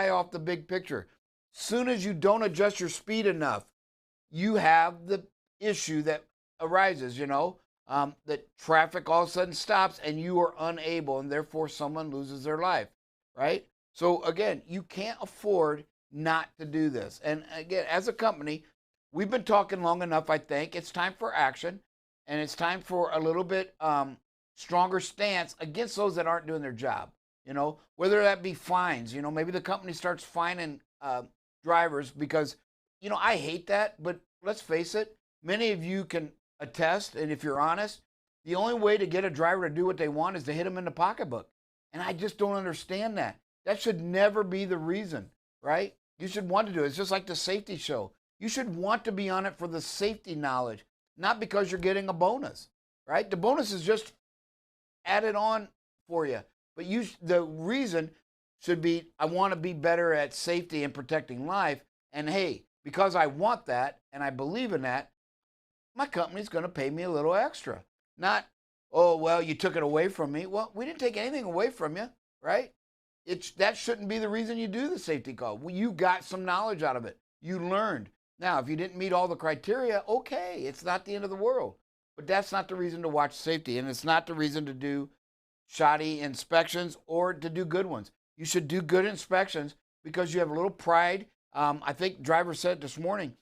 off the big picture. Soon as you don't adjust your speed enough, you have the issue that arises, that traffic all of a sudden stops and you are unable, and therefore someone loses their life, right? So again, you can't afford not to do this. And again, as a company, we've been talking long enough. I think it's time for action, and it's time for a little bit stronger stance against those that aren't doing their job. Whether that be fines. Maybe the company starts fining drivers because, I hate that, but let's face it, many of you can attest, and if you're honest, the only way to get a driver to do what they want is to hit them in the pocketbook. And I just don't understand that. That should never be the reason, right? You should want to do it. It's just like the safety show. You should want to be on it for the safety knowledge, not because you're getting a bonus, right? The bonus is just added on for you. But the reason should be, I want to be better at safety and protecting life. And hey, because I want that and I believe in that, my company's going to pay me a little extra. Not, oh, well, you took it away from me. Well, we didn't take anything away from you, right? That shouldn't be the reason you do the safety call. Well, you got some knowledge out of it. You learned. Now, if you didn't meet all the criteria, okay, it's not the end of the world. But that's not the reason to watch safety, and it's not the reason to do shoddy inspections or to do good ones. You should do good inspections because you have a little pride. I think driver said this morning,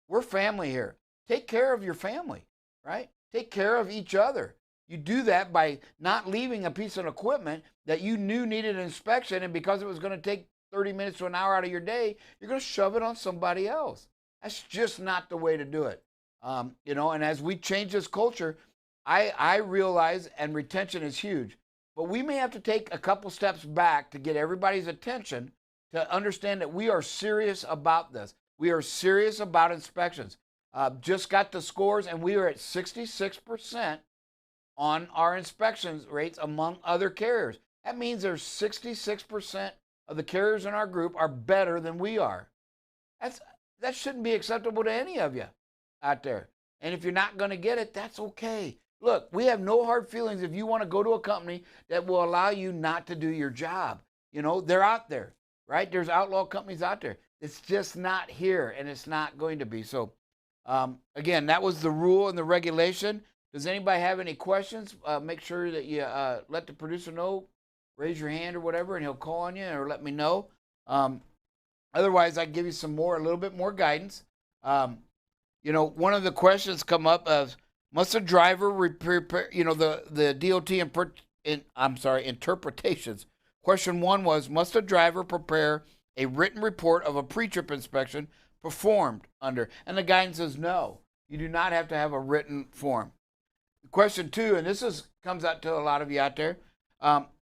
we're family here. Take care of your family, right? Take care of each other. You do that by not leaving a piece of equipment that you knew needed inspection, and because it was going to take 30 minutes to an hour out of your day, you're going to shove it on somebody else. That's just not the way to do it. And as we change this culture, I realize, and retention is huge, but we may have to take a couple steps back to get everybody's attention to understand that we are serious about this. We are serious about inspections. Just got the scores, and we are at 66% on our inspections rates among other carriers. That means there's 66% of the carriers in our group are better than we are. That shouldn't be acceptable to any of you out there. And if you're not going to get it, that's okay. Look, we have no hard feelings if you want to go to a company that will allow you not to do your job. They're out there, right? There's outlaw companies out there. It's just not here, and it's not going to be. So, again, that was the rule and the regulation. Does anybody have any questions? Make sure that you let the producer know. Raise your hand or whatever, and he'll call on you or let me know. Otherwise, I give you a little bit more guidance. One of the questions come up as, must a driver prepare, the DOT interpretations. Question 1 was, must a driver prepare a written report of a pre-trip inspection performed under? And the guidance says no, you do not have to have a written form. Question 2, and this comes out to a lot of you out there,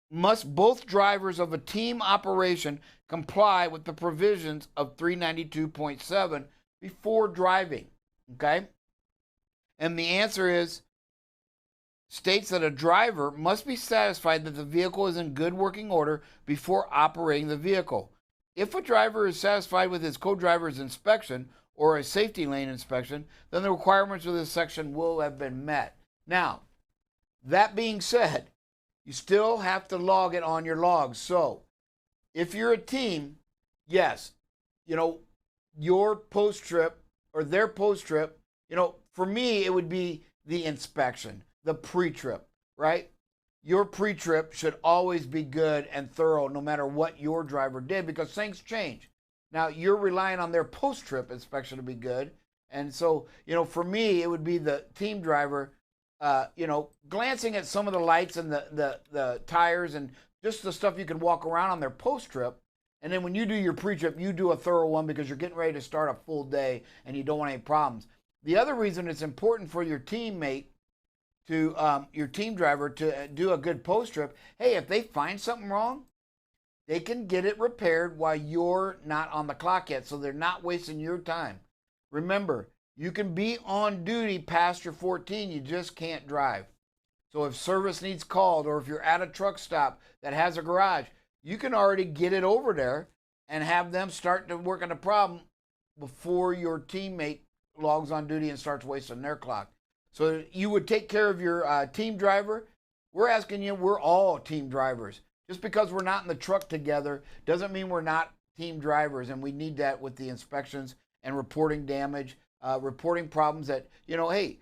must both drivers of a team operation comply with the provisions of 392.7 before driving? Okay? And the answer states that a driver must be satisfied that the vehicle is in good working order before operating the vehicle. If a driver is satisfied with his co-driver's inspection or a safety lane inspection, then the requirements of this section will have been met. Now, that being said, you still have to log it on your logs. So, if you're a team, yes, your post-trip or their post-trip, for me, it would be the inspection, the pre-trip, right? Your pre-trip should always be good and thorough no matter what your driver did, because things change. Now, you're relying on their post-trip inspection to be good. And so, for me, it would be the team driver, glancing at some of the lights and the tires and just the stuff you can walk around on their post-trip. And then when you do your pre-trip, you do a thorough one because you're getting ready to start a full day and you don't want any problems. The other reason it's important for your teammate your team driver to do a good post-trip, hey, if they find something wrong, they can get it repaired while you're not on the clock yet, so they're not wasting your time. Remember, you can be on duty past your 14, you just can't drive. So if service needs called, or if you're at a truck stop that has a garage, you can already get it over there and have them start to work on the problem before your teammate logs on duty and starts wasting their clock. So you would take care of your team driver. We're asking you, we're all team drivers. Just because we're not in the truck together doesn't mean we're not team drivers, and we need that with the inspections and reporting damage, reporting problems that, hey,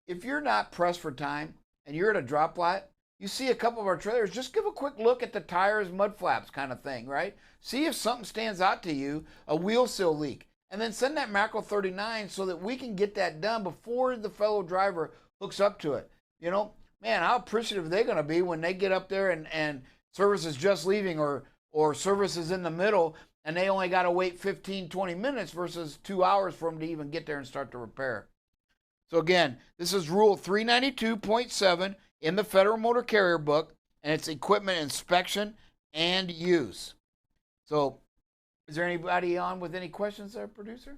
if you're not pressed for time and you're at a drop lot, you see a couple of our trailers, just give a quick look at the tires, mud flaps kind of thing, right? See if something stands out to you, a wheel seal leak, and then send that Macro 39 so that we can get that done before the fellow driver hooks up to it. Man, how appreciative are they going to be when they get up there and service is just leaving or service is in the middle and they only got to wait 15, 20 minutes versus 2 hours for them to even get there and start to repair. So again, this is Rule 392.7 in the Federal Motor Carrier Book, and it's equipment inspection and use. So is there anybody on with any questions there, producer?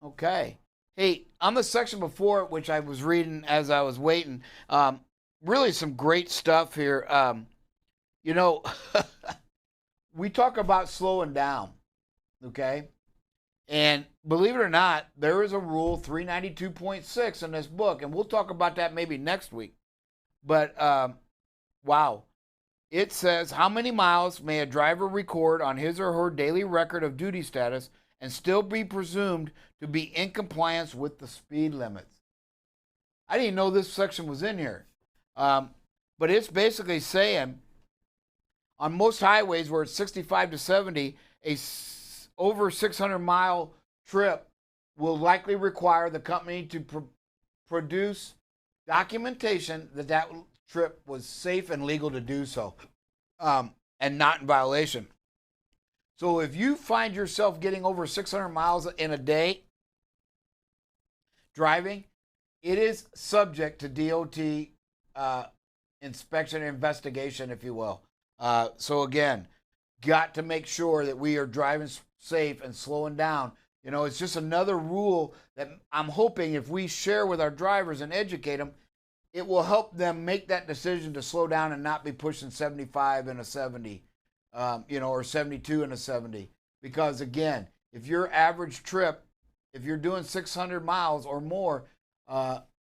Okay. Hey, on the section before, which I was reading as I was waiting, really some great stuff here. We talk about slowing down, okay? And believe it or not, there is a rule 392.6 in this book, and we'll talk about that maybe next week. But wow. It says, how many miles may a driver record on his or her daily record of duty status and still be presumed to be in compliance with the speed limits? I didn't know this section was in here. But it's basically saying on most highways where it's 65 to 70, over 600-mile trip will likely require the company to produce documentation that trip was safe and legal to do so, and not in violation. So if you find yourself getting over 600 miles in a day driving, it is subject to DOT inspection and investigation, if you will. So again, got to make sure that we are driving safe and slowing down. It's just another rule that I'm hoping if we share with our drivers and educate them, it will help them make that decision to slow down and not be pushing 75 in a 70, or 72 in a 70. Because again, if your average trip, if you're doing 600 miles or more,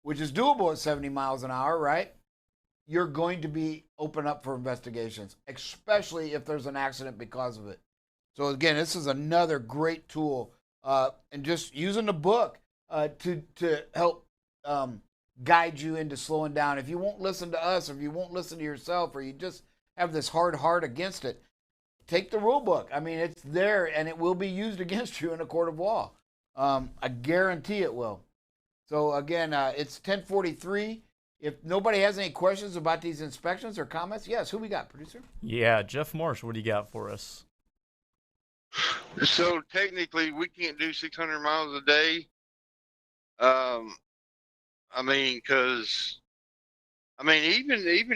which is doable at 70 miles an hour, right? You're going to be open up for investigations, especially if there's an accident because of it. So again, this is another great tool, and just using the book to help guide you into slowing down. If you won't listen to us, or if you won't listen to yourself, or you just have this hard heart against it, take the rule book. I mean, it's there, and it will be used against you in a court of law. I guarantee it will. So again, it's 10:43. If nobody has any questions about these inspections or comments, yes, who we got, producer? Yeah, Jeff Marsh, what do you got for us? So technically, we can't do 600 miles a day. Even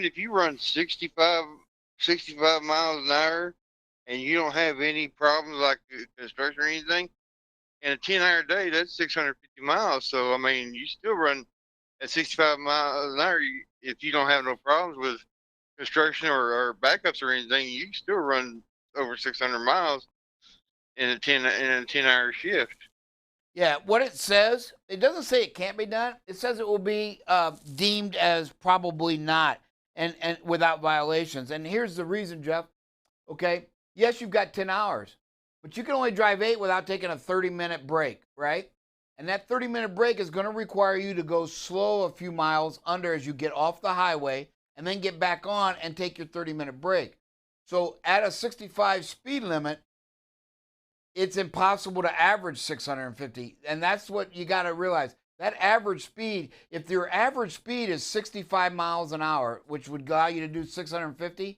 if you run 65 miles an hour and you don't have any problems like construction or anything, in a 10-hour day, that's 650 miles. So, you still run at 65 miles an hour. If you don't have no problems with construction or backups or anything, you can still run over 600 miles in a 10-hour shift. Yeah, what it says, it doesn't say it can't be done. It says it will be deemed as probably not and without violations. And here's the reason, Jeff. Okay, yes, you've got 10 hours, but you can only drive 8 without taking a 30-minute break, right? And that 30-minute break is going to require you to go slow a few miles under as you get off the highway and then get back on and take your 30-minute break. So at a 65 speed limit, it's impossible to average 650. And that's what you got to realize. That average speed, if your average speed is 65 miles an hour, which would allow you to do 650,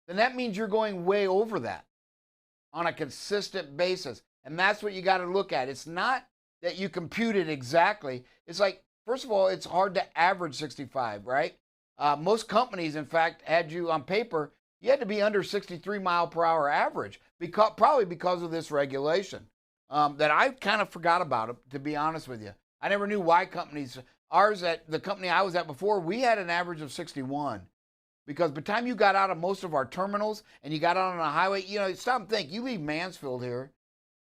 then that means you're going way over that on a consistent basis. And that's what you got to look at. It's not that you compute it exactly. It's like, first of all, it's hard to average 65, right? Most companies, in fact, had you on paper, you had to be under 63 mile per hour average, probably because of this regulation that I kind of forgot about it, to be honest with you. I never knew why companies, the company I was at before, we had an average of 61. Because by the time you got out of most of our terminals and you got out on a highway, stop and think, you leave Mansfield here.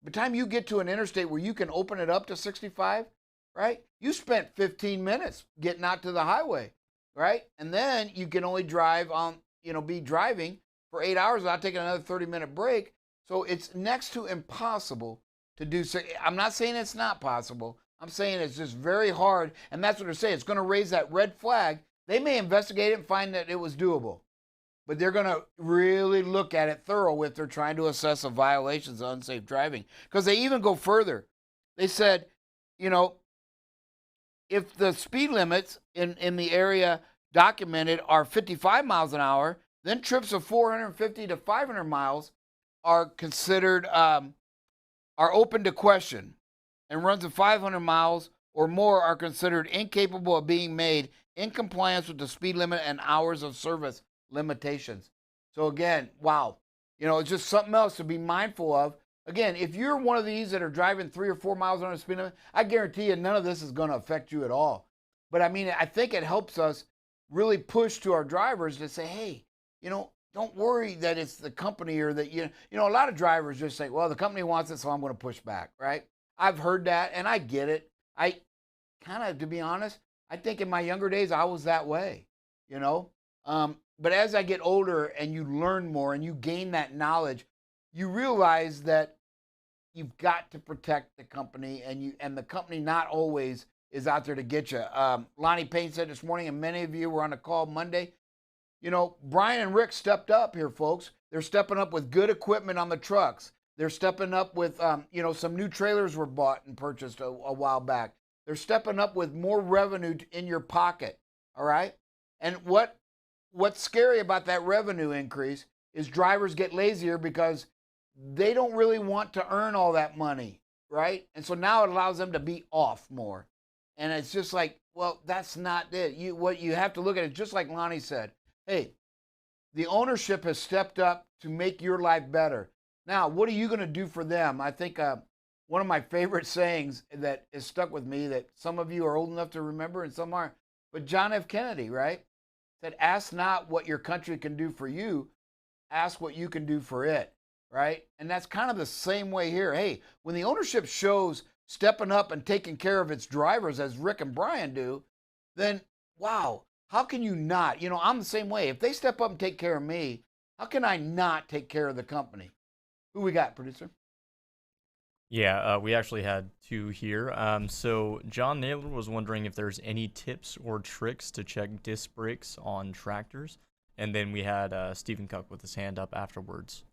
By the time you get to an interstate where you can open it up to 65, right? You spent 15 minutes getting out to the highway, right? And then you can only drive on, be driving for 8 hours without taking another 30-minute break. So it's next to impossible to do so. I'm not saying it's not possible. I'm saying it's just very hard, and that's what they're saying. It's going to raise that red flag. They may investigate it and find that it was doable, but they're going to really look at it thorough if they're trying to assess the violations of unsafe driving. Because they even go further. They said, you know, if the speed limits in the area documented are 55 miles an hour, then trips of 450 to 500 miles are considered, are open to question. And runs of 500 miles or more are considered incapable of being made in compliance with the speed limit and hours of service limitations. So again, wow, you know, it's just something else to be mindful of. Again, if you're one of these that are driving 3 or 4 miles on the speed limit, I guarantee you none of this is going to affect you at all. But I mean, I think it helps us really push to our drivers to say, hey, you know, don't worry that it's the company or that, you know, a lot of drivers just say, well, the company wants it, so I'm going to push back, right? I've heard that, and I get it. I kind of, to be honest, I think in my younger days, I was that way, you know? But as I get older and you learn more and you gain that knowledge, you realize that you've got to protect the company, and the company not always is out there to get you. Lonnie Payne said this morning, and many of you were on the call Monday, you know, Brian and Rick stepped up here, folks. They're stepping up with good equipment on the trucks. They're stepping up with, you know, some new trailers were bought and purchased a while back. They're stepping up with more revenue in your pocket, all right? And what's scary about that revenue increase is drivers get lazier because they don't really want to earn all that money, right? And so now it allows them to be off more. And it's just like, well, that's not it. What you have to look at it, just like Lonnie said, hey, the ownership has stepped up to make your life better. Now, what are you going to do for them? I think one of my favorite sayings that is stuck with me that some of you are old enough to remember and some aren't, but John F. Kennedy, right, said, ask not what your country can do for you, ask what you can do for it, right? And that's kind of the same way here. Hey, when the ownership shows stepping up and taking care of its drivers as Rick and Brian do, then, wow, how can you not? You know, I'm the same way. If they step up and take care of me, how can I not take care of the company? Who we got, producer? Yeah, we actually had two here. So John Naylor was wondering if there's any tips or tricks to check disc brakes on tractors. And then we had Stephen Cook with his hand up afterwards.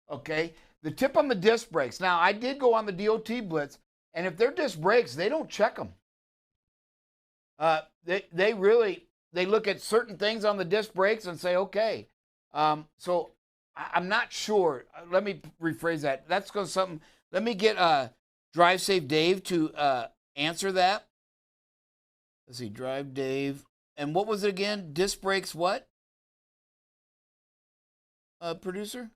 Okay, the tip on the disc brakes. Now, I did go on the DOT Blitz, and if they're disc brakes, they don't check them. They look at certain things on the disc brakes and say, okay. So I'm not sure. Let me rephrase that. That's because something. Let me get Drive Safe Dave to answer that. Let's see, Drive Dave. And what was it again? Disc brakes what? Producer?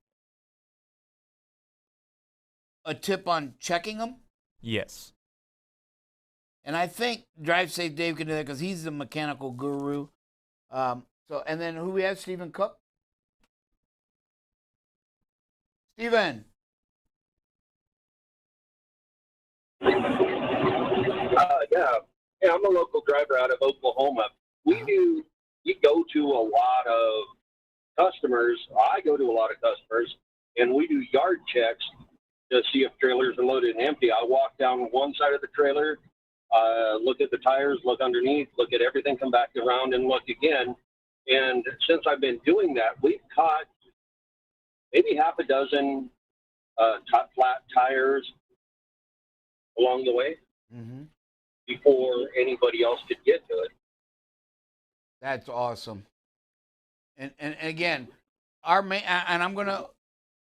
A tip on checking them? Yes. And I think Drive Safe Dave can do that because he's the mechanical guru. And then who we have? Stephen Cook? Stephen. Yeah, I'm a local driver out of Oklahoma. We go to a lot of customers. I go to a lot of customers, and we do yard checks to see if trailers are loaded and empty. I walk down one side of the trailer, look at the tires, look underneath, look at everything, come back around and look again. And since I've been doing that, we've caught maybe half a dozen flat tires along the way. Mm-hmm. Before anybody else could get to it. That's awesome. And again, our main, and I'm gonna,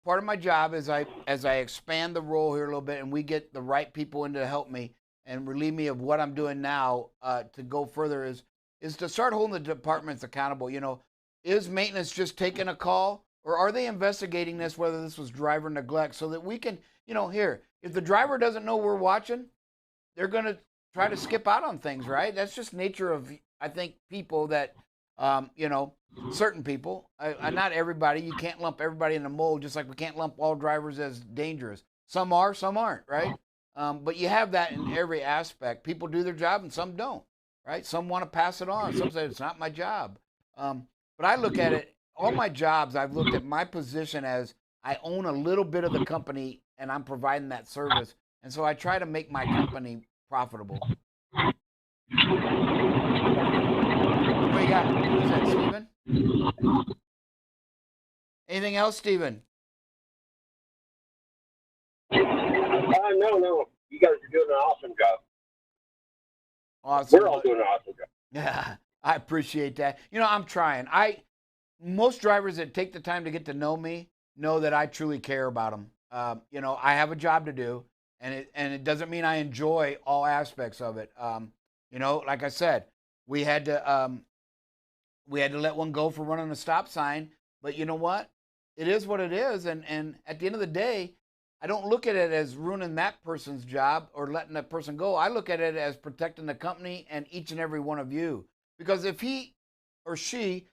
part of my job as I expand the role here a little bit, and we get the right people in to help me and relieve me of what I'm doing now to go further is to start holding the departments accountable. You know, is maintenance just taking a call, or are they investigating this, whether this was driver neglect, so that we can, you know, here, if the driver doesn't know we're watching, they're gonna try to skip out on things, right? That's just nature of, I think, people that, you know, certain people, not everybody. You can't lump everybody in a mold, just like we can't lump all drivers as dangerous. Some are, some aren't, right? But you have that in every aspect. People do their job and some don't, right? Some want to pass it on. Some say it's not my job. But I look at it all my jobs, I've looked at my position as I own a little bit of the company and I'm providing that service. And so I try to make my company profitable. What you got? Who's that, Steven? Anything else, Steven? No. You guys are doing an awesome job. Awesome. We're all doing an awesome job. Yeah, I appreciate that. I'm trying. Most drivers that take the time to get to know me know that I truly care about them. I have a job to do, and it doesn't mean I enjoy all aspects of it. Like I said, we had to let one go for running a stop sign, but you know what? It is what it is, and at the end of the day, I don't look at it as ruining that person's job or letting that person go. I look at it as protecting the company and each and every one of you. Because if he or she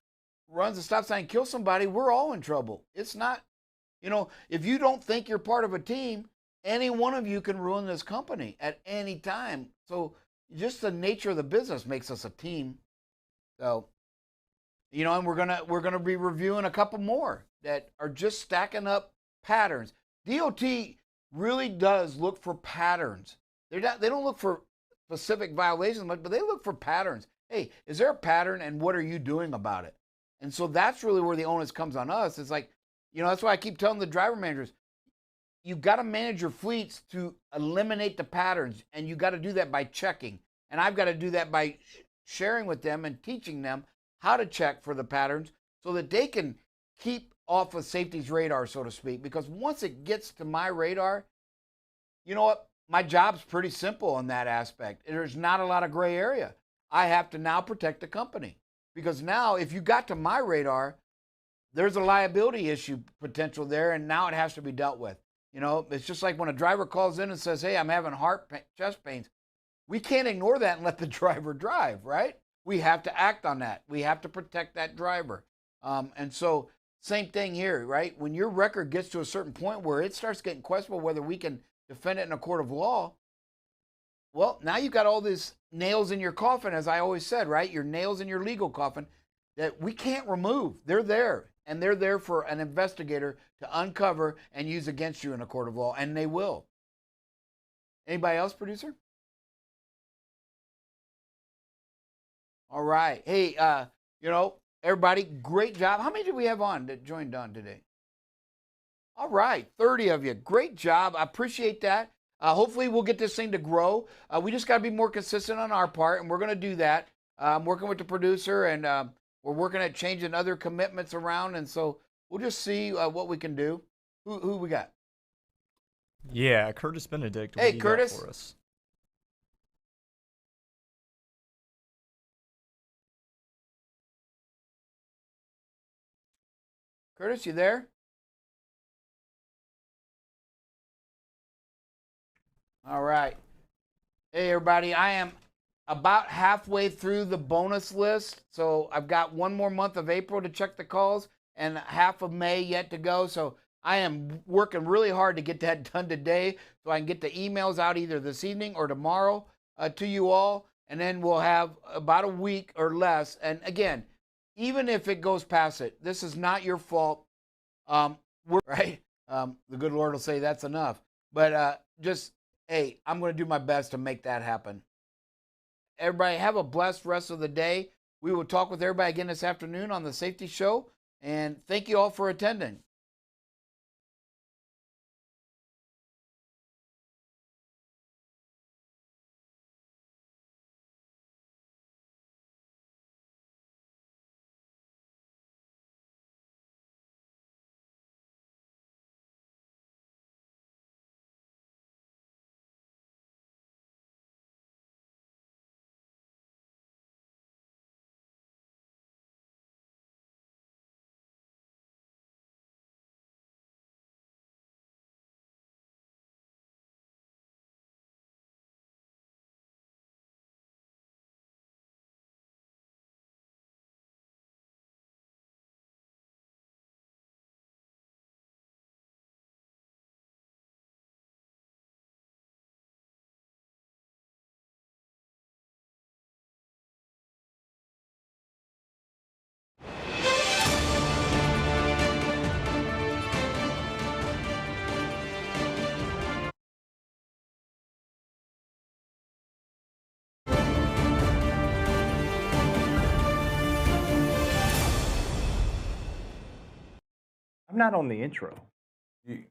runs a stop sign, kills somebody, we're all in trouble. It's not, if you don't think you're part of a team, any one of you can ruin this company at any time. So just the nature of the business makes us a team. So, and we're gonna be reviewing a couple more that are just stacking up patterns. DOT really does look for patterns. They don't look for specific violations, but they look for patterns. Hey, is there a pattern, and what are you doing about it? And so that's really where the onus comes on us. It's like, that's why I keep telling the driver managers, you've got to manage your fleets to eliminate the patterns, and you've got to do that by checking. And I've got to do that by sharing with them and teaching them how to check for the patterns so that they can keep off of safety's radar, so to speak. Because once it gets to my radar, you know what? My job's pretty simple in that aspect. There's not a lot of gray area. I have to now protect the company. Because now, if you got to my radar, there's a liability issue potential there, and now it has to be dealt with. It's just like when a driver calls in and says, hey, I'm having chest pains. We can't ignore that and let the driver drive, right? We have to act on that. We have to protect that driver. And so, same thing here, right? When your record gets to a certain point where it starts getting questionable whether we can defend it in a court of law, well, now you've got all these nails in your coffin, as I always said, right? Your nails in your legal coffin that we can't remove. They're there, and they're there for an investigator to uncover and use against you in a court of law, and they will. Anybody else, producer? All right. Hey, everybody, great job. How many did we have on that joined on today? All right, 30 of you. Great job. I appreciate that. Hopefully, we'll get this thing to grow. We just got to be more consistent on our part, and we're going to do that. I'm working with the producer, and we're working at changing other commitments around, and so we'll just see what we can do. Who we got? Yeah, Curtis Benedict. Hey, Curtis. For us? Curtis, you there? All right. Hey, everybody. I am about halfway through the bonus list. So I've got one more month of April to check the calls and half of May yet to go. So I am working really hard to get that done today so I can get the emails out either this evening or tomorrow to you all. And then we'll have about a week or less. And again, even if it goes past it, this is not your fault. Right? The good Lord will say that's enough. But hey, I'm going to do my best to make that happen. Everybody have a blessed rest of the day. We will talk with everybody again this afternoon on the Safety Show. And thank you all for attending. I'm not on the intro.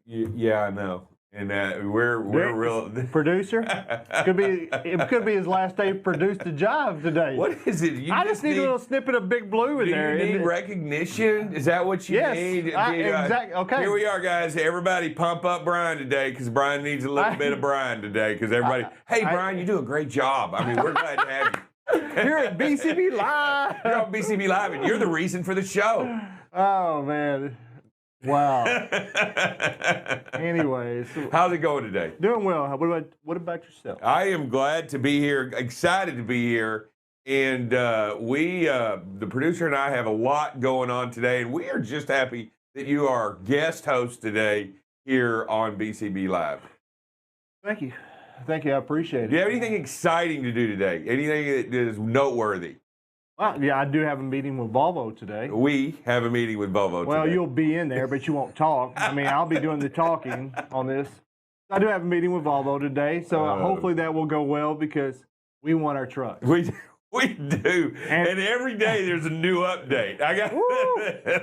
Yeah, I know. And we're real Producer. It could be his last day produce the job today. What is it? I just need a little snippet of Big Blue in there. Do you need recognition? Is that what you need? Exactly. Okay. Here we are, guys. Everybody pump up Brian today because Brian needs a little bit of Brian today because everybody, Brian, you do a great job. I mean, we're glad to have you. You're at BCB Live. You're on BCB Live, and you're the reason for the show. Oh, man. Wow. Anyways. How's it going today? Doing well. What about yourself? I am glad to be here, excited to be here. And the producer and I have a lot going on today. And we are just happy that you are our guest host today here on BCB Live. Thank you. Thank you. I appreciate it. Do you have anything exciting to do today? Anything that is noteworthy? Well, yeah, I do have a meeting with Volvo today. We have a meeting with Volvo today. Well, you'll be in there, but you won't talk. I mean, I'll be doing the talking on this. I do have a meeting with Volvo today, so hopefully that will go well because we want our truck. We do. And every day there's a new update. I got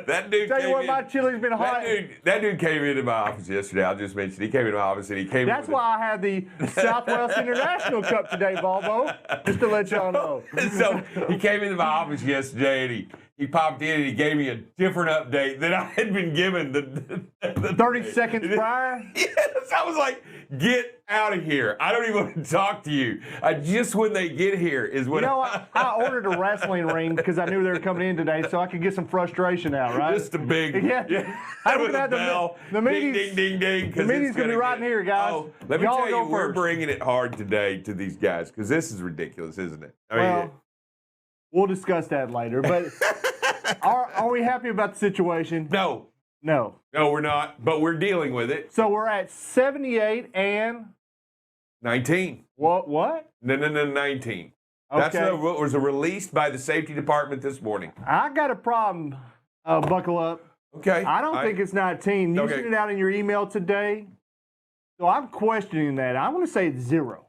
that dude. Tell you what, my chili's been hot. That dude came into my office yesterday. I'll just mention he came into my office and he came. That's why I had the Southwest International Cup today, Volvo. Just to let y'all know. So he came into my office yesterday and he popped in and he gave me a different update than I had been given the 30 seconds prior. Yes, I was like, get out of here. I don't even want to talk to you. Just when they get here is when I ordered a wrestling ring because I knew they were coming in today so I could get some frustration out, right? Just a big I would have the meetings. Ding, ding, ding, ding. The meeting's going to be right in here, guys. Oh, let me tell you, we're bringing it hard today to these guys because this is ridiculous, isn't it? I mean, we'll discuss that later. But are we happy about the situation? No. No. No, we're not, but we're dealing with it. So we're at 78 and 19. What? No, 19. Okay. That's what was released by the safety department this morning. I got a problem. Buckle up. Okay. I don't think it's 19. You sent it out in your email today. So I'm questioning that. I want to say it's 0.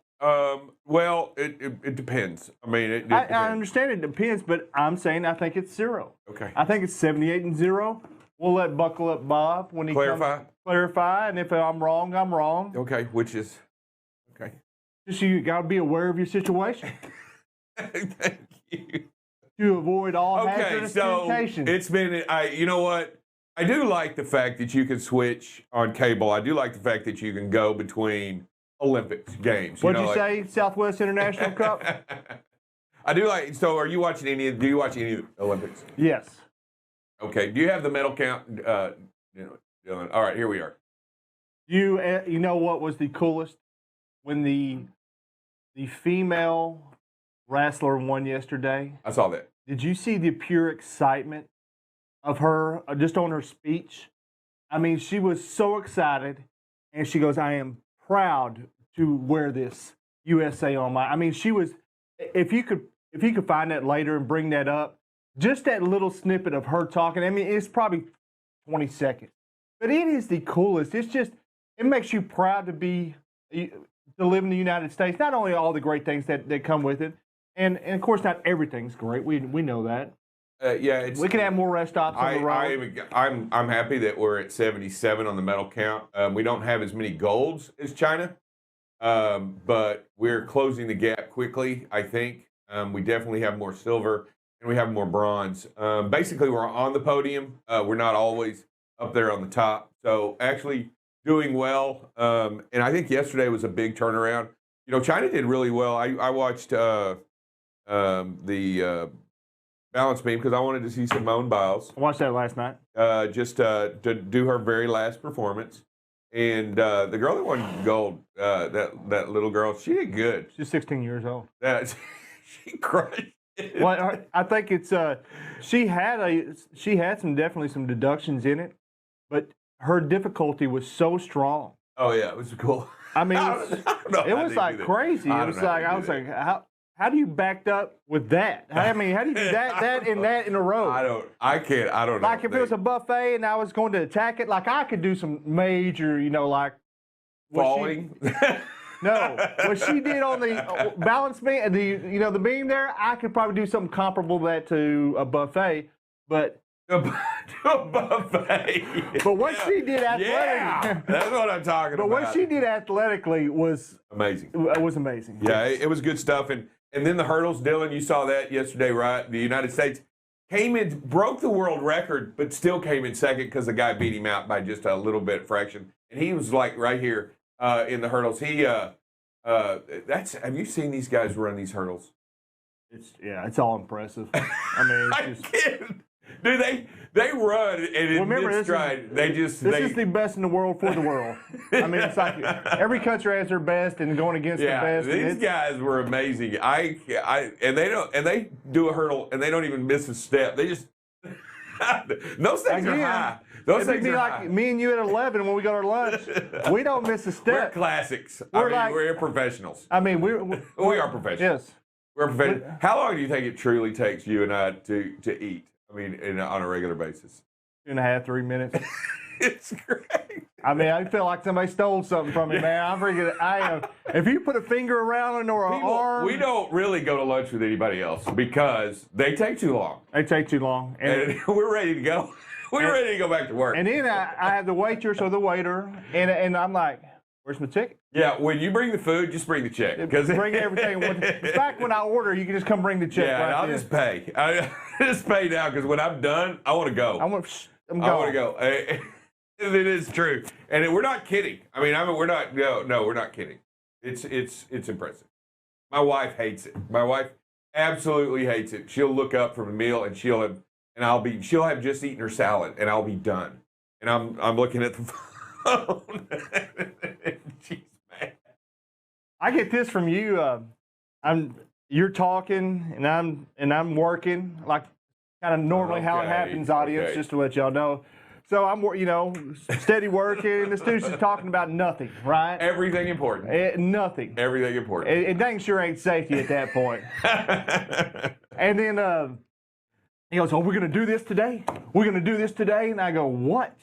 Well, it depends. I mean, I understand it depends, but I'm saying I think it's 0. Okay. I think it's 78 and 0. We'll let Buckle Up Bob when he comes clarify, and if I'm wrong, I'm wrong. Okay, which is okay. Just you got to be aware of your situation. Thank you. To avoid all hazardous communication. It's been. You know what? I do like the fact that you can switch on cable. I do like the fact that you can go between Olympics games. What'd you say? Southwest International Cup. I do like. So, are you watching any? Do you watch any of the Olympics? Yes. Okay. Do you have the medal count? Dylan. All right. Here we are. You know what was the coolest when the female wrestler won yesterday? I saw that. Did you see the pure excitement of her just on her speech? I mean, she was so excited, and she goes, "I am proud to wear this USA on my." I mean, she was. If you could find that later and bring that up, just that little snippet of her talking. I mean, it's probably 20 seconds, but it is the coolest. It's just it makes you proud to live in the United States. Not only all the great things that come with it, and of course not everything's great. We know that. We can have more rest stops on the road. I'm happy that we're at 77 on the medal count. We don't have as many golds as China, but we're closing the gap quickly, I think. We definitely have more silver, and we have more bronze. Basically, we're on the podium. We're not always up there on the top. So actually doing well. And I think yesterday was a big turnaround. You know, China did really well. I watched the balance beam because I wanted to see Simone Biles. I watched that last night. Just to do her very last performance. And the girl that won gold, that little girl, she did good. She's 16 years old. She crushed it. Well, I think it's she had definitely some deductions in it, but her difficulty was so strong. Oh yeah, it was cool. I mean, it was like crazy. It was like I was like, how do you back up with that? I mean, how do you do that in a row? I don't know. Like if it was a buffet and I was going to attack it, like I could do some major, like falling. No, what she did on the balance beam, the beam there, I could probably do something comparable to that to a buffet, but to a buffet. But what she did athletically, Yeah, that's what I'm talking but about. what she did athletically was Amazing. amazing. Yeah, it was good stuff. And then the hurdles, Dylan, you saw that yesterday, right? The United States came in, broke the world record, but still came in second because the guy beat him out by just a little bit fraction. And he was like right here in the hurdles. Have you seen these guys run these hurdles? It's all impressive. I mean, it's just, Dude, they run and in mid-stride, this is the best in the world for the world. I mean, it's like every country has their best, and going against the best. These guys were amazing. And they do a hurdle and they don't even miss a step. They just those things are high. Those things are like high. me and you at 11 when we go to lunch. We don't miss a We're step. classics. We're we're professionals. I mean, we are professionals. Yes. We're professionals. How long do you think it truly takes you and I to eat? I mean, on a regular basis. 2.5, 3 minutes. It's great. I mean, I feel like somebody stole something from me, man. If you put a finger around it or an arm. We don't really go to lunch with anybody else because they take too long. They take too long. And we're ready to go. We're ready to go back to work. And then I have the waitress or the waiter, and I'm like, where's my ticket? Yeah, when you bring the food, just bring the check. Bring everything. In fact, when I order, you can just come bring the check. Yeah, right I'll then. just pay. I just pay now because when I'm done, I want to go. I'm going. I want to go. It is true, and we're not kidding. We're not. No, we're not kidding. It's impressive. My wife hates it. My wife absolutely hates it. She'll look up from a meal and she'll have just eaten her salad and I'll be done, and I'm looking at the phone. She's mad. I get this from you. You're talking and I'm working like kind of normally how it happens, audience. Just to let y'all know. So I'm, steady working. This dude's just talking about nothing, right? Everything important. Nothing. Everything important. It dang sure ain't safety at that point. And then he goes, "Oh, we're gonna do this today. We're gonna do this today." And I go, "What?"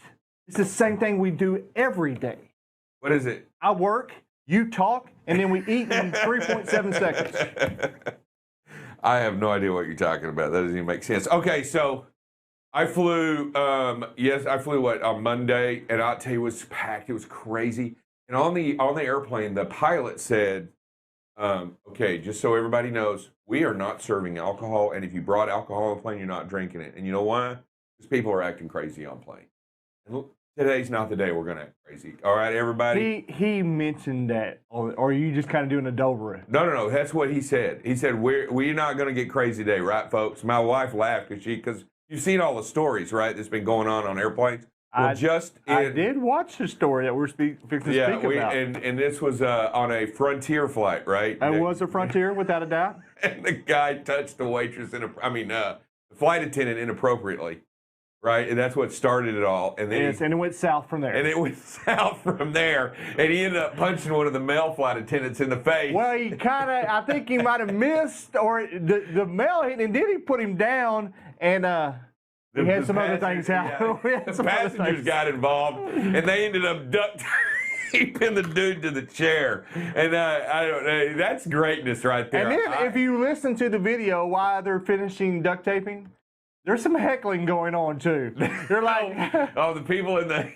It's the same thing we do every day. What is it? I work, you talk, and then we eat in 3.7 seconds. I have no idea what you're talking about. That doesn't even make sense. Okay, so I flew, on Monday, and I'll tell you, it was packed. It was crazy. And on the airplane, the pilot said, okay, just so everybody knows, we are not serving alcohol, and if you brought alcohol on the plane, you're not drinking it. And you know why? Because people are acting crazy on plane. And look, today's not the day we're going to act crazy. All right, everybody? He mentioned that, or are you just kind of doing a Dover? No. That's what he said. He said, we're not going to get crazy today, right, folks? My wife laughed because you've seen all the stories, right, that's been going on airplanes. Well, I did watch the story that we're fixing to speak about. And this was on a Frontier flight, right? It was a Frontier, without a doubt. And the guy touched the waitress, the flight attendant inappropriately, right? And that's what started it all. And then and it went south from there. And he ended up punching one of the male flight attendants in the face. Well, I think he might have missed, or the male hit, and then he put him down, and we had some other things happen. The passengers got involved, and they ended up duct taping the dude to the chair. And I don't know, that's greatness right there. And then if you listen to the video while they're finishing duct taping, there's some heckling going on too. They're like, the people in the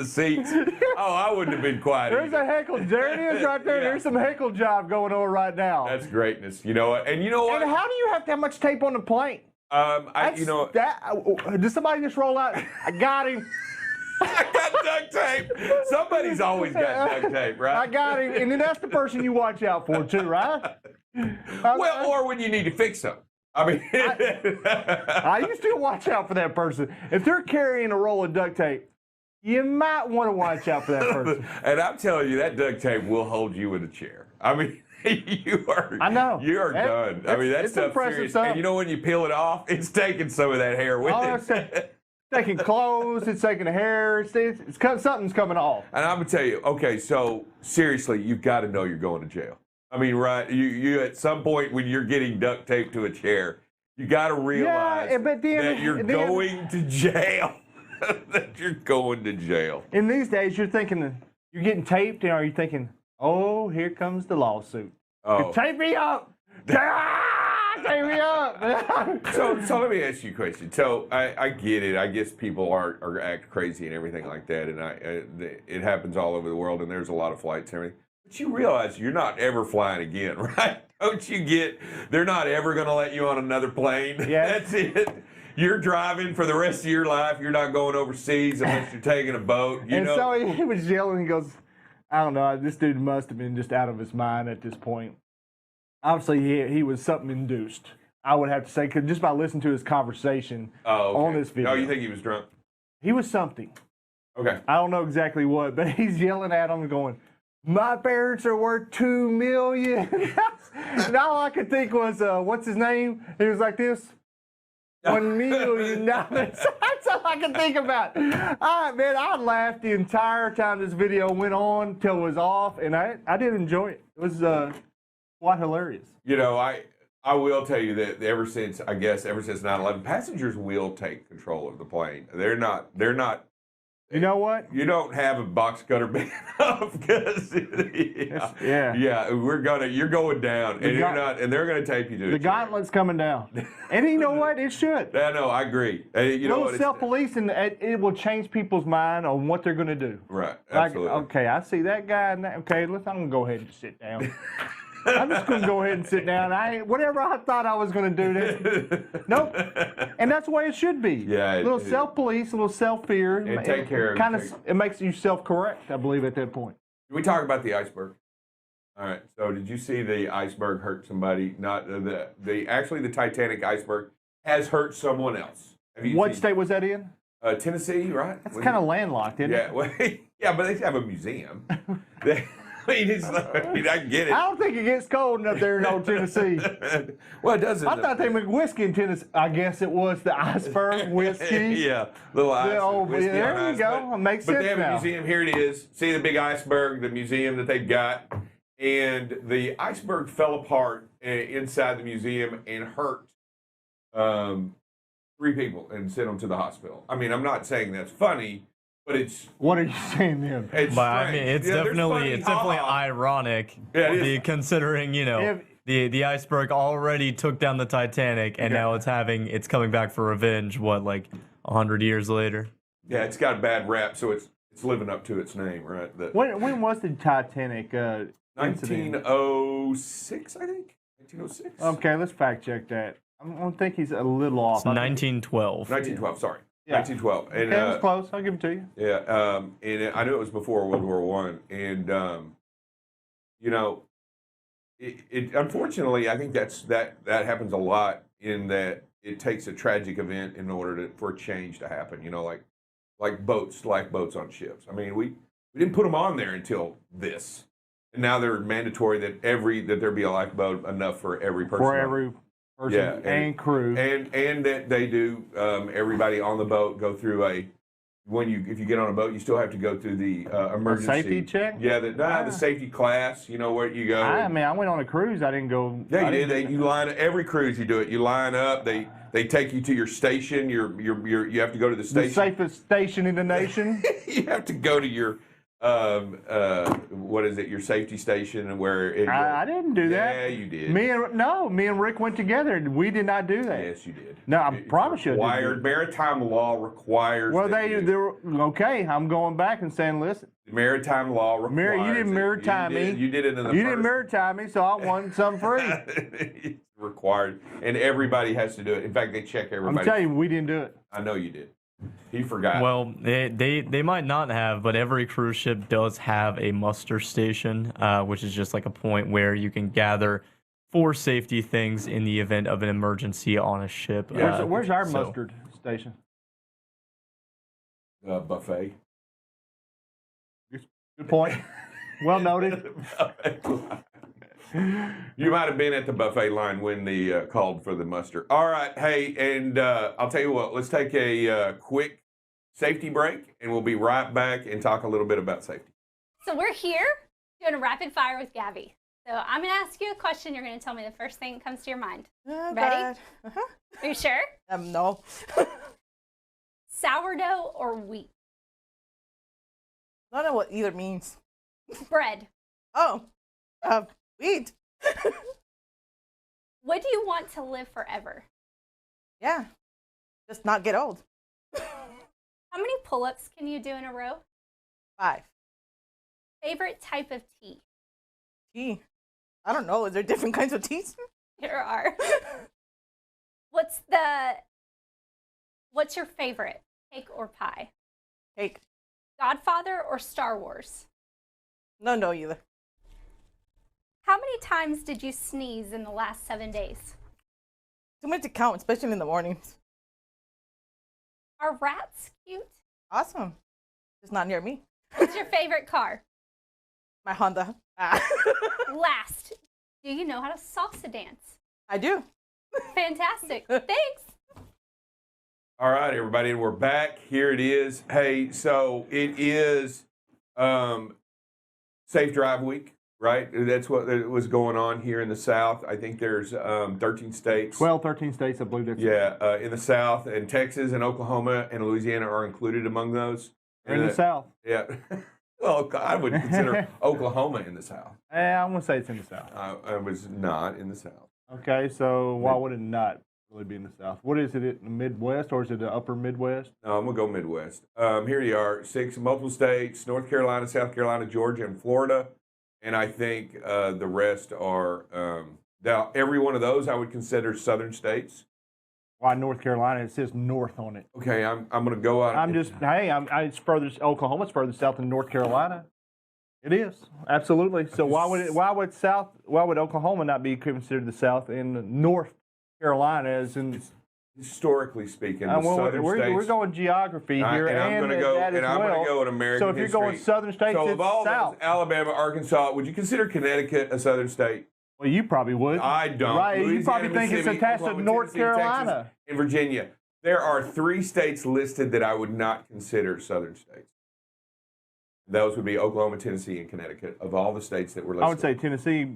seats. Oh, I wouldn't have been quiet. There's a heckle. There it is right there. Yeah. There's some heckle job going on right now. That's greatness. You know what? And you know what? And how do you have that much tape on the plane? Did somebody just roll out? I got him. I got duct tape. Somebody's always got duct tape, right? I got him. And then that's the person you watch out for too, right? Or when you need to fix them. You still watch out for that person. If they're carrying a roll of duct tape, you might want to watch out for that person. And I'm telling you, that duct tape will hold you in a chair. You are. I know. You are done. That's stuff serious. Stuff. And you know when you peel it off, it's taking some of that hair with it. It's taking clothes. It's taking the hair. Something's coming off. And I'm gonna tell you. Okay, so seriously, you've got to know you're going to jail. Right? You at some point when you're getting duct taped to a chair, you got to realize that you're going to jail. That you're going to jail. In these days, you're thinking you're getting taped, and are you thinking? Oh, here comes the lawsuit. Oh. Tape me up! take me up. So let me ask you a question. So I get it. I guess people are act crazy and everything like that, and it happens all over the world, and there's a lot of flights and everything. But you realize you're not ever flying again, right? Don't you get? They're not ever going to let you on another plane. Yeah. That's it. You're driving for the rest of your life. You're not going overseas unless you're taking a boat. You know. So he was yelling. He goes, I don't know. This dude must have been just out of his mind at this point. Obviously, he was something induced. I would have to say, because just by listening to his conversation on this video. Oh, you think he was drunk? He was something. Okay. I don't know exactly what, but he's yelling at him and going, my parents are worth $2 million. And all I could think was, what's his name? He was like this. $1 million. That's all I could think about. All right, man, I laughed the entire time this video went on till it was off, and I did enjoy it. It was quite hilarious. You know, I will tell you that ever since 9/11, passengers will take control of the plane. They're not. You know what? You don't have a box cutter big enough because you're going down, and they're gonna tape you to the gauntlet's coming down. And you know what? It should. Yeah, no, I agree. You know what? Self-policing, it will change people's mind on what they're gonna do. Right. Absolutely. Like, okay, I see that guy. Okay, I'm gonna go ahead and sit down. I'm just going to go ahead and sit down. Whatever I thought I was going to do, nope. And that's the way it should be. Yeah. A little self-police, a little self-fear. And take care of it makes you self-correct, I believe, at that point. Can we talk about the iceberg? All right. So did you see the iceberg hurt somebody? Not actually the Titanic iceberg has hurt someone else. What state was that in? Tennessee, right? That's kind of landlocked, isn't it? Yeah. Well, yeah, but they have a museum. I get it. I don't think it gets cold up there in old Tennessee. Well, it doesn't. I thought they made whiskey in Tennessee. I guess it was the iceberg whiskey. Yeah, little iceberg. Whiskey there you go. It makes sense now. But they have a museum. Here it is. See the big iceberg, the museum that they've got. And the iceberg fell apart inside the museum and hurt 3 people and sent them to the hospital. I mean, I'm not saying that's funny. But it's. What are you saying then? I mean, it's definitely ironic, considering the iceberg already took down the Titanic, and now it's coming back for revenge. What, like 100 years later? Yeah, it's got a bad rap, so it's living up to its name, right? When was the Titanic? 1906, I think. 1906. Okay, let's fact check that. I don't think he's a little off. It's 1912. 1912. Sorry. Yeah. 1912. And, okay, it was close. I'll give it to you. Yeah, and I knew it was before World War I. And, it unfortunately, I think that happens a lot in that it takes a tragic event in order for change to happen. Like lifeboats on ships. I mean, we didn't put them on there until this. And now they're mandatory that there be a lifeboat enough for every person. For every person and crew. And that they do everybody on the boat go through if you get on a boat, you still have to go through the emergency safety check. Yeah, the safety class. You know where you go. I went on a cruise. I didn't go. Yeah, you did. You line up every cruise. You do it. You line up. They take you to your station. You have to go to the station. The safest station in the nation. You have to go to your what is it? Your safety station, and where I didn't do that. Yeah, you did. Me and Rick went together. We did not do that. Yes, you did. No, I promise you. Maritime law requires. Well, they're okay. I'm going back and saying, listen. Maritime law requires. You didn't maritime me. You did it in the. You didn't maritime me, so I won some free. It's required, and everybody has to do it. In fact, they check everybody. I'm telling you, we didn't do it. I know you did. He forgot. Well, they might not have, but every cruise ship does have a muster station, which is just like a point where you can gather for safety things in the event of an emergency on a ship. Where's our mustard station? Buffet. Good point. Well noted. You might have been at the buffet line when they called for the muster. All right, hey, and I'll tell you what, let's take a quick safety break, and we'll be right back and talk a little bit about safety. So we're here doing a rapid fire with Gabby. So I'm going to ask you a question. You're going to tell me the first thing that comes to your mind. Oh, ready? Uh-huh. Are you sure? No. Sourdough or wheat? I don't know what either means. Bread. Oh, wheat. Would you want to live forever? Yeah. Just not get old. How many pull-ups can you do in a row? 5. Favorite type of tea? Tea. I don't know. Is there different kinds of teas? There are. What's your favorite, cake or pie? Cake. Godfather or Star Wars? No, either. How many times did you sneeze in the last 7 days? Too much to count, especially in the mornings. Are rats cute? Awesome. Just not near me. What's your favorite car? My Honda. Ah. Last, do you know how to salsa dance? I do. Fantastic. Thanks. All right, everybody, and we're back. Here it is. Hey, so it is Safe Drive Week, right? That's what was going on here in the South. I think there's 13 states. 13 states, I believe that's Yeah, in the South, and Texas and Oklahoma and Louisiana are included among those. They're in the South. Yeah. Well, I would consider Oklahoma in the South. I'm going to say it's in the South. I was not in the South. Okay, so why would it not really be in the South? What is it, in the Midwest, or is it the upper Midwest? No, I'm going to go Midwest. Here you are, 6 multiple states, North Carolina, South Carolina, Georgia, and Florida. And I think the rest are, now every one of those I would consider southern states. Why North Carolina? It says north on it. Okay, I'm going to go out. It's further, Oklahoma's further south than North Carolina. It is, absolutely. So why would Oklahoma not be considered the South and North Carolina as in? Historically speaking, the southern we're states. We're going geography here, and I'm going to go. And I'm going to go in American So if you're going history. southern states, So it's of all south. those, Alabama, Arkansas, would you consider Connecticut a southern state? Well, you probably would. I don't. Right? Louisiana, You probably think it's Mississippi, attached to Oklahoma, North Tennessee, Carolina. Texas, and Virginia. There are 3 states listed that I would not consider southern states. Those would be Oklahoma, Tennessee, and Connecticut. Of all the states that were listed, I would say Tennessee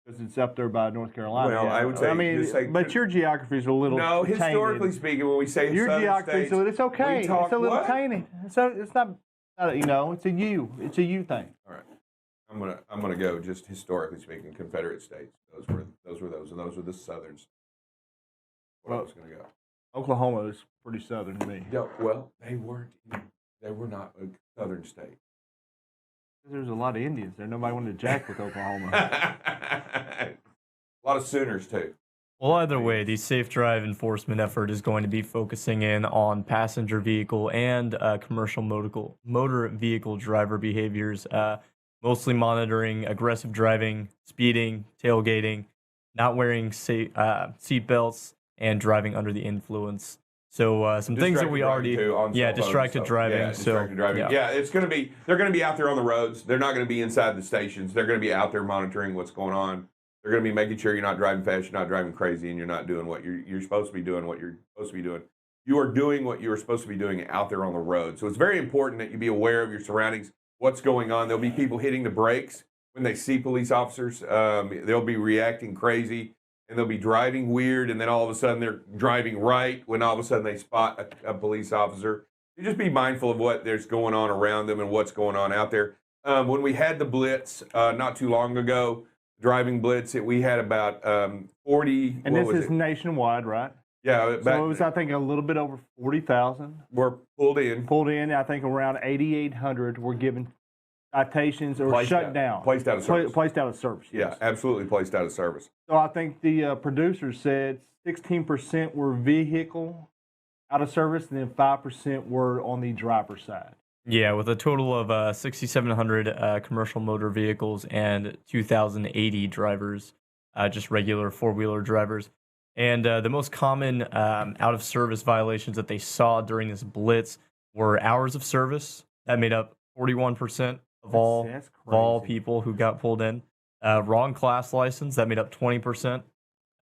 because it's up there by North Carolina. Well, yeah. I would say, just say, but your geography is a little no. tainted. Historically speaking, when we say Your southern geography, states, so it's okay. we talk It's a little what? tainted. So it's not, it's a you. It's a you thing. All right. I'm gonna go just historically speaking, Confederate states. Those were those, and those were the Southerns. Where I was gonna go. Oklahoma is pretty southern to me. Yeah, well, they weren't. They were not a Southern state. There's a lot of Indians there. Nobody wanted to jack with Oklahoma. A lot of Sooners too. Well, either way, the safe drive enforcement effort is going to be focusing in on passenger vehicle and commercial motor vehicle driver behaviors, mostly monitoring aggressive driving, speeding, tailgating, not wearing seat belts, and driving under the influence. So some things that we already, distracted driving. Yeah, distracted driving. Yeah, it's going to be. They're going to be out there on the roads. They're not going to be inside the stations. They're going to be out there monitoring what's going on. They're going to be making sure you're not driving fast, you're not driving crazy, and you're not doing what you're supposed to be doing. What you're supposed to be doing. You are doing what you are supposed to be doing out there on the road. So it's very important that you be aware of your surroundings, what's going on. There'll be people hitting the brakes when they see police officers. They'll be reacting crazy, and they'll be driving weird, and then all of a sudden they're driving right when all of a sudden they spot a police officer. You just be mindful of what there's going on around them and what's going on out there. When we had the blitz not too long ago, driving blitz, we had about 40. And this is nationwide, right? Yeah. So it was, I think, a little bit over 40,000. Were pulled in. I think around 8,800 were given citations or shut down. Placed out of service. Placed out of service. Yes. Yeah, absolutely placed out of service. So I think the producers said 16% were vehicle out of service, and then 5% were on the driver's side. Yeah, with a total of 6,700 commercial motor vehicles and 2,080 drivers, just regular four-wheeler drivers. And the most common out-of-service violations that they saw during this blitz were hours of service. That made up 41% of all people who got pulled in. Wrong class license, that made up 20%.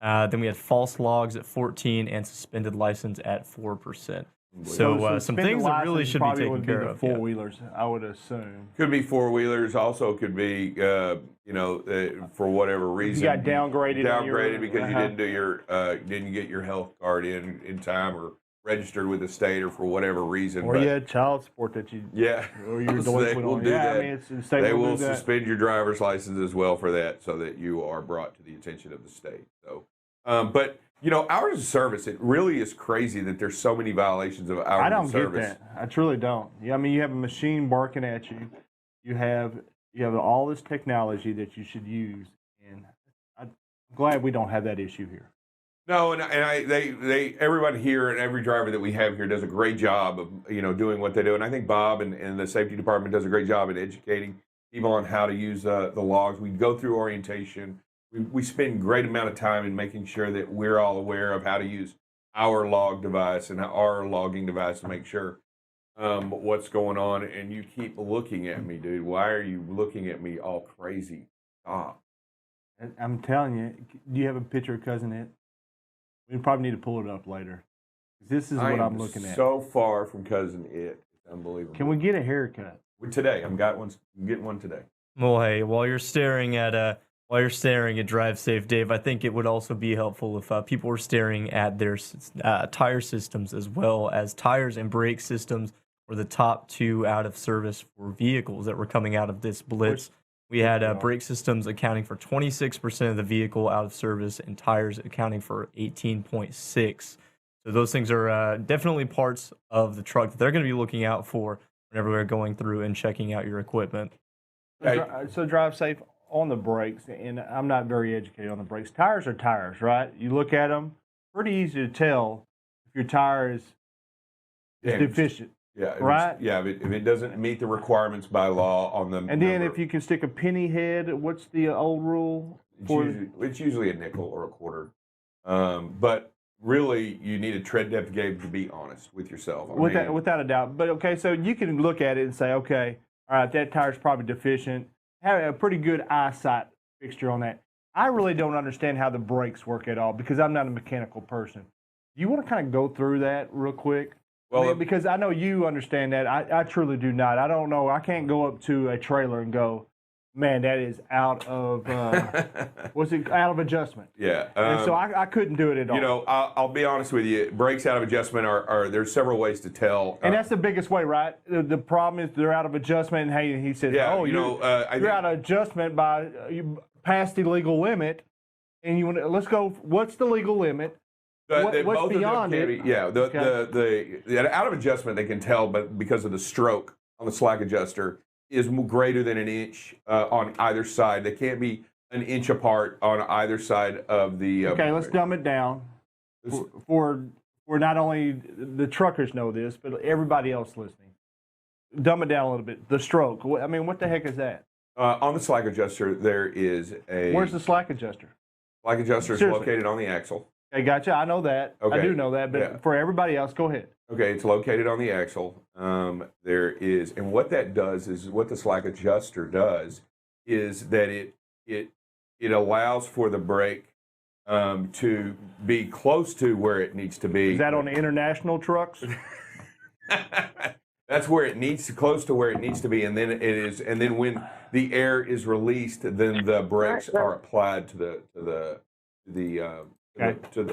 Then we had false logs at 14% and suspended license at 4%. So some things that really should be taken care of. Four-wheelers, I would assume. Could be four-wheelers. Also could be, for whatever reason. You got downgraded. Because you didn't do your, didn't get your health card in time or registered with the state or for whatever reason. Or you had child support that you. Yeah. Or you're So they will do that. I mean, the state they will do that. suspend your driver's license as well for that, so that you are brought to the attention of the state. So But you know, hours of service, it really is crazy that there's so many violations of hours I don't of get service. that. I truly don't. Yeah, I mean, you have a machine barking at you. You have all this technology that you should use, and I'm glad we don't have that issue here. No, they everybody here and every driver that we have here does a great job of doing what they do, and I think Bob and the safety department does a great job at educating people on how to use the logs. We go through orientation. We spend great amount of time in making sure that we're all aware of how to use our log device and our logging device to make sure what's going on. And you keep looking at me, dude. Why are you looking at me all crazy? Stop. I'm telling you. Do you have a picture of Cousin Ed? We probably need to pull it up later. This is what I'm looking at. So far from Cousin It. It's unbelievable. Can we get a haircut? Today? I'm getting one today. Well, hey, while you're staring at Drive Safe, Dave, I think it would also be helpful if people were staring at their tire systems, as well as tires and brake systems were the top 2 out of service for vehicles that were coming out of this blitz. We had brake systems accounting for 26% of the vehicle out of service, and tires accounting for 18.6%. So those things are definitely parts of the truck that they're going to be looking out for whenever we're going through and checking out your equipment. So Drive Safe on the brakes, and I'm not very educated on the brakes. Tires are tires, right? You look at them, pretty easy to tell if your tire is deficient. Yeah, right. If it doesn't meet the requirements by law on the and then if you can stick a penny head, what's the old rule? It's usually a nickel or a quarter. But really, you need a tread depth gauge to be honest with yourself. Without a doubt. But okay, so you can look at it and say, okay, all right, that tire's probably deficient. Have a pretty good eyesight fixture on that. I really don't understand how the brakes work at all because I'm not a mechanical person. You want to kind of go through that real quick? Well, because I know you understand that. I truly do not. I don't know. I can't go up to a trailer and go, man, that is out of out of adjustment. Yeah. And so I couldn't do it at all. You know, I'll be honest with you. Brakes out of adjustment are there's several ways to tell. And that's the biggest way, right? The problem is they're out of adjustment. And hey, he says, yeah, you're out of adjustment by you past the legal limit. And you want to, let's go. What's the legal limit? What's beyond it? The out of adjustment they can tell, but because of the stroke on the slack adjuster is greater than an inch on either side. They can't be an inch apart on either side of the. Okay, let's dumb it down. For not only the truckers know this, but everybody else listening. Dumb it down a little bit. The stroke. I mean, what the heck is that? On the slack adjuster, there is a. Where's the slack adjuster? Slack adjuster is located on the axle. Okay, gotcha. I know that. Okay. I do know that, but for everybody else, go ahead. Okay, it's located on the axle. There is, and what that does is, what the slack adjuster does is that it allows for the brake to be close to where it needs to be. Is that on the international trucks? That's where it needs to, close to where it needs to be, and then it is, and then when the air is released, then the brakes are applied to the drum. To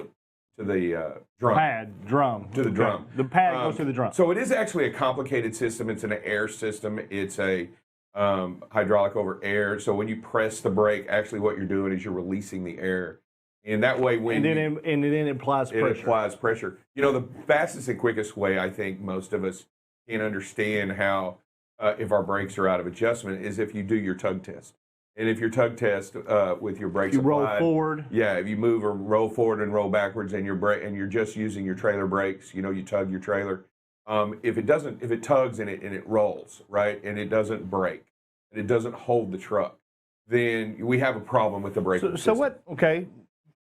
the drum. The pad goes to the drum. So it is actually a complicated system. It's an air system. It's a hydraulic over air. So when you press the brake, actually what you're doing is you're releasing the air. And that way when and then it applies pressure. It applies pressure. You know, the fastest and quickest way I think most of us can understand how if our brakes are out of adjustment is if you do your tug test. And if your tug test with your brakes applied, roll forward. Yeah, if you move or roll forward and roll backwards, and you're just using your trailer brakes, you tug your trailer. If it tugs and it rolls, right, and it doesn't brake, and it doesn't hold the truck, then we have a problem with the braking system. So what? Okay,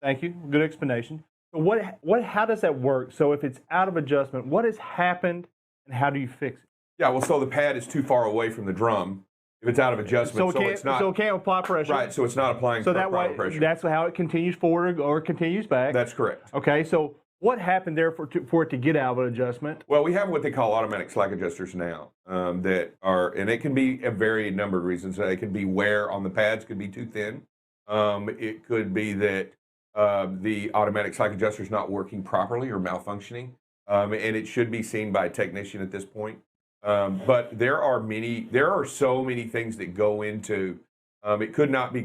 thank you. Good explanation. So what? How does that work? So if it's out of adjustment, what has happened, and how do you fix it? Yeah, well, so the pad is too far away from the drum. If it's out of adjustment, so it can't apply pressure. Right, so it's not applying proper pressure. That's how it continues forward or continues back. That's correct. Okay, so what happened there for it to get out of adjustment? Well, we have what they call automatic slack adjusters now that are, and it can be a varied number of reasons. It can be wear on the pads, could be too thin. It could be that the automatic slack adjuster is not working properly or malfunctioning, and it should be seen by a technician at this point. But there are so many things that go into. It could not be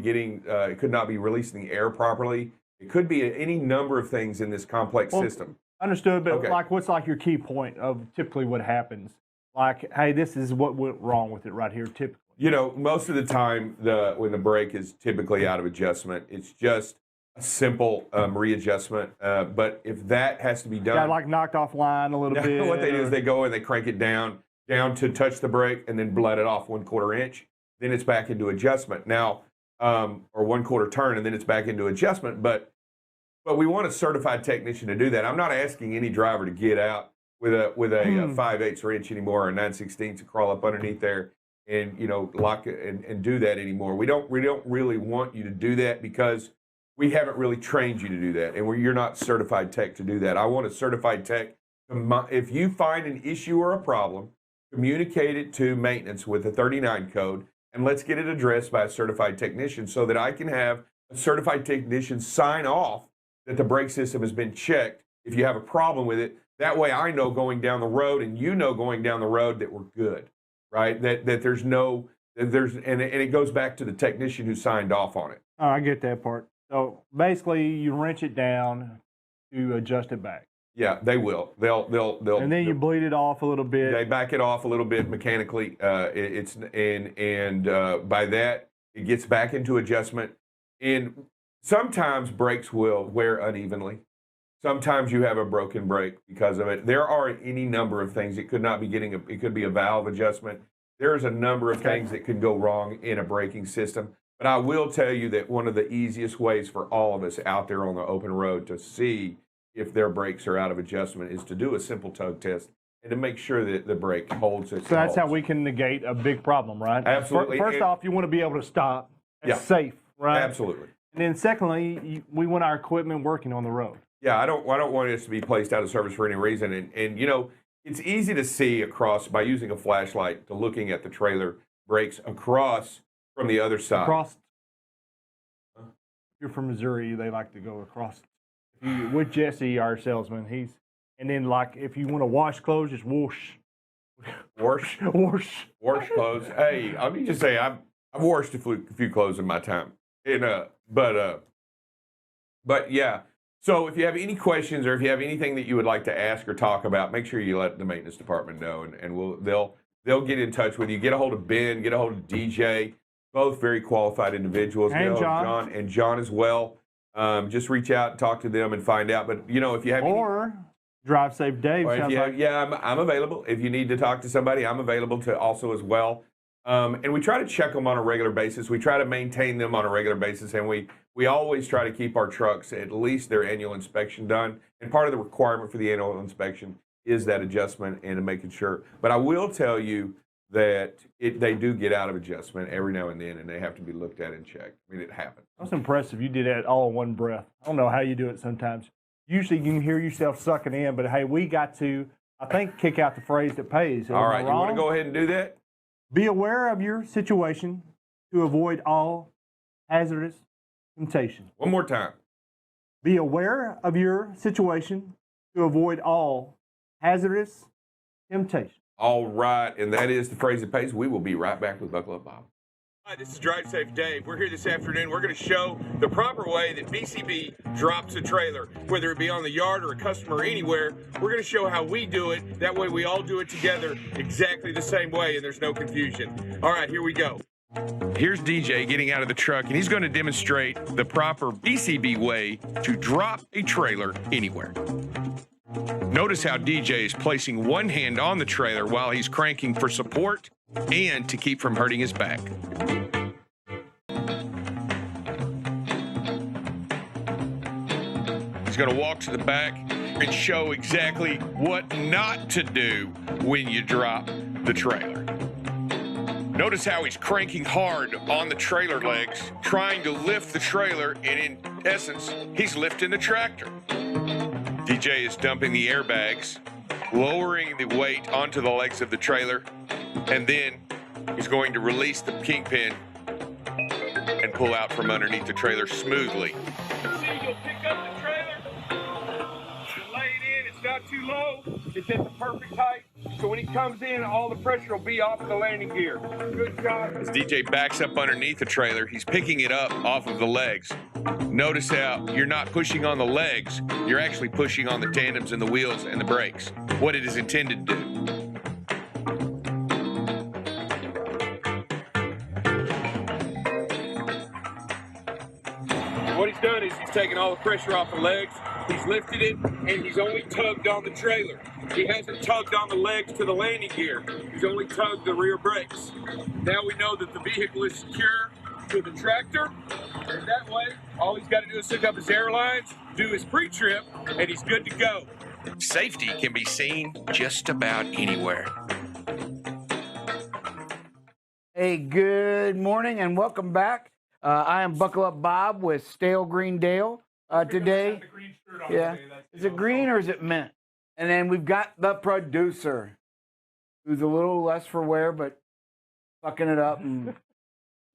releasing the air properly. It could be any number of things in this complex system. Understood, but Okay. like, what's like your key point of typically what happens? Like, hey, this is what went wrong with it right here, typically. You know, most of the time, when the brake is typically out of adjustment, it's just a simple readjustment. But if that has to be done, Got like knocked off line a little bit. what they do is they go and they crank it down to touch the brake, and then let it off 1/4 inch. Then it's back into adjustment. Now, or 1/4 turn, and then it's back into adjustment. But we want a certified technician to do that. I'm not asking any driver to get out with a 5/8 inch anymore, or a 9/16 to crawl up underneath there and lock it and do that anymore. We don't really want you to do that because we haven't really trained you to do that, and you're not certified tech to do that. I want a certified tech. If you find an issue or a problem, communicate it to maintenance with a 39 code, and let's get it addressed by a certified technician so that I can have a certified technician sign off that the brake system has been checked if you have a problem with it. That way I know going down the road, and going down the road, that we're good, right? That there's no, and it goes back to the technician who signed off on it. Oh, I get that part. So basically, you wrench it down to adjust it back. Yeah, they will. They'll. And then you bleed it off a little bit. They back it off a little bit mechanically. By that it gets back into adjustment. And sometimes brakes will wear unevenly. Sometimes you have a broken brake because of it. There are any number of things. It could not be it could be a valve adjustment. There's a number of things that can go wrong in a braking system. But I will tell you that one of the easiest ways for all of us out there on the open road to see if their brakes are out of adjustment is to do a simple tug test and to make sure that the brake holds its. So that's how we can negate a big problem, right? Absolutely. First off, you want to be able to stop. It's safe, right? Absolutely. And then secondly, we want our equipment working on the road. Yeah, I don't want this to be placed out of service for any reason. And it's easy to see across by using a flashlight to looking at the trailer brakes across from the other side. Across. If you're from Missouri, they like to go across. With Jesse, our salesman, and then like if you want to wash clothes, just whoosh. Wash clothes. Hey, let me just say I've washed a few clothes in my time. And but yeah. So if you have any questions or if you have anything that you would like to ask or talk about, make sure you let the maintenance department know, and they'll get in touch with you. Get a hold of Ben, get a hold of DJ, both very qualified individuals. And John. John as well. Just reach out and talk to them and find out. But if you have Drive Safe Dave. I'm available. If you need to talk to somebody, I'm available to also as well. And we try to check them on a regular basis. We try to maintain them on a regular basis, and we always try to keep our trucks at least their annual inspection done. And part of the requirement for the annual inspection is that adjustment and making sure. But I will tell you that they do get out of adjustment every now and then, and they have to be looked at and checked. I mean, it happens. That's impressive. You did that all in one breath. I don't know how you do it sometimes. Usually you can hear yourself sucking in, but hey, we got to, I think, kick out the phrase that pays. All right, you want to go ahead and do that? Be aware of your situation to avoid all hazardous temptation. One more time. Be aware of your situation to avoid all hazardous temptation. All right, and that is the phrase that pays. We will be right back with Buckle Up Bob. Hi, this is Drive Safe Dave. We're here this afternoon. We're going to show the proper way that BCB drops a trailer, whether it be on the yard or a customer or anywhere. We're going to show how we do it. That way we all do it together exactly the same way, and there's no confusion. All right, here we go. Here's DJ getting out of the truck, and he's going to demonstrate the proper BCB way to drop a trailer anywhere. Notice how DJ is placing one hand on the trailer while he's cranking for support and to keep from hurting his back. He's going to walk to the back and show exactly what not to do when you drop the trailer. Notice how he's cranking hard on the trailer legs, trying to lift the trailer, and in essence, he's lifting the tractor. DJ is dumping the airbags, lowering the weight onto the legs of the trailer, and then he's going to release the kingpin and pull out from underneath the trailer smoothly. See, you'll pick up the trailer, you lay it in, it's not too low, it's at the perfect height, so when he comes in, all the pressure will be off the landing gear. Good job. As DJ backs up underneath the trailer, he's picking it up off of the legs. Notice how you're not pushing on the legs, you're actually pushing on the tandems and the wheels and the brakes, what it is intended to do. What he's done is he's taken all the pressure off the legs, he's lifted it, and he's only tugged on the trailer. He hasn't tugged on the legs to the landing gear. He's only tugged the rear brakes. Now we know that the vehicle is secure to the tractor, and that way, all he's got to do is hook up his airlines, do his pre-trip, and he's good to go. Safety can be seen just about anywhere. Hey, good morning and welcome back. I am Buckle Up Bob with Stale Green Dale today. Yeah, is it green or is it mint? And then we've got the producer, who's a little less for wear, but fucking it up. And,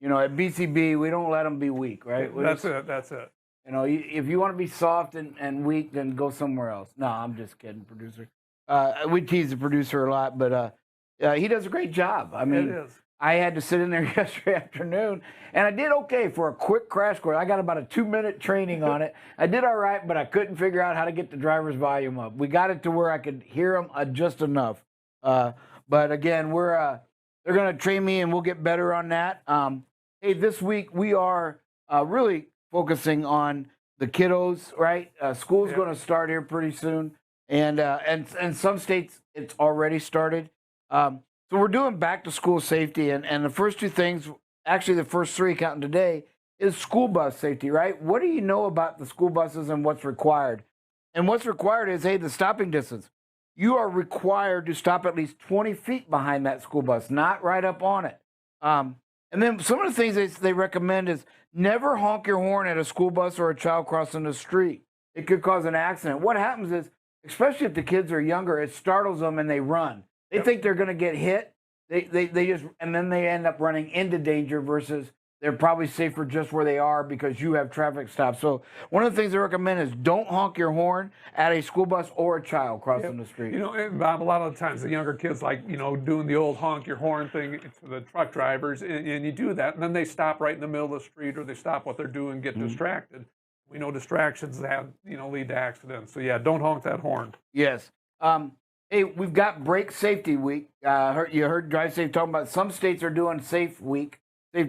you know, at BCB, we don't let them be weak, right? That's it. You know, if you want to be soft and weak, then go somewhere else. No, I'm just kidding, producer. We tease the producer a lot, but he does a great job. I mean, It is. I had to sit in there yesterday afternoon, and I did okay for a quick crash course. I got about a 2-minute training on it. I did all right, but I couldn't figure out how to get the driver's volume up. We got it to where I could hear them just enough. But again, they're going to train me, and we'll get better on that. Hey, this week we are really focusing on the kiddos, right? School's going to start here pretty soon, and some states it's already started. So we're doing back to school safety, and the first two things, actually the first three counting today, is school bus safety, right? What do you know about the school buses and what's required? And what's required is, hey, the stopping distance. You are required to stop at least 20 feet behind that school bus, not right up on it. And then some of the things they recommend is never honk your horn at a school bus or a child crossing the street. It could cause an accident. What happens is, especially if the kids are younger, it startles them and they run. They think they're going to get hit. They just, and then they end up running into danger versus they're probably safer just where they are because you have traffic stops. So one of the things I recommend is don't honk your horn at a school bus or a child crossing the street. You know, and Bob, a lot of the times the younger kids like, you know, doing the old honk your horn thing to the truck drivers, and you do that, and then they stop right in the middle of the street or they stop what they're doing, get distracted. We know distractions have, you know, lead to accidents. So yeah, don't honk that horn. Yes. Hey, we've got Brake Safety Week. You heard Drive Safe talking about some states are doing Safe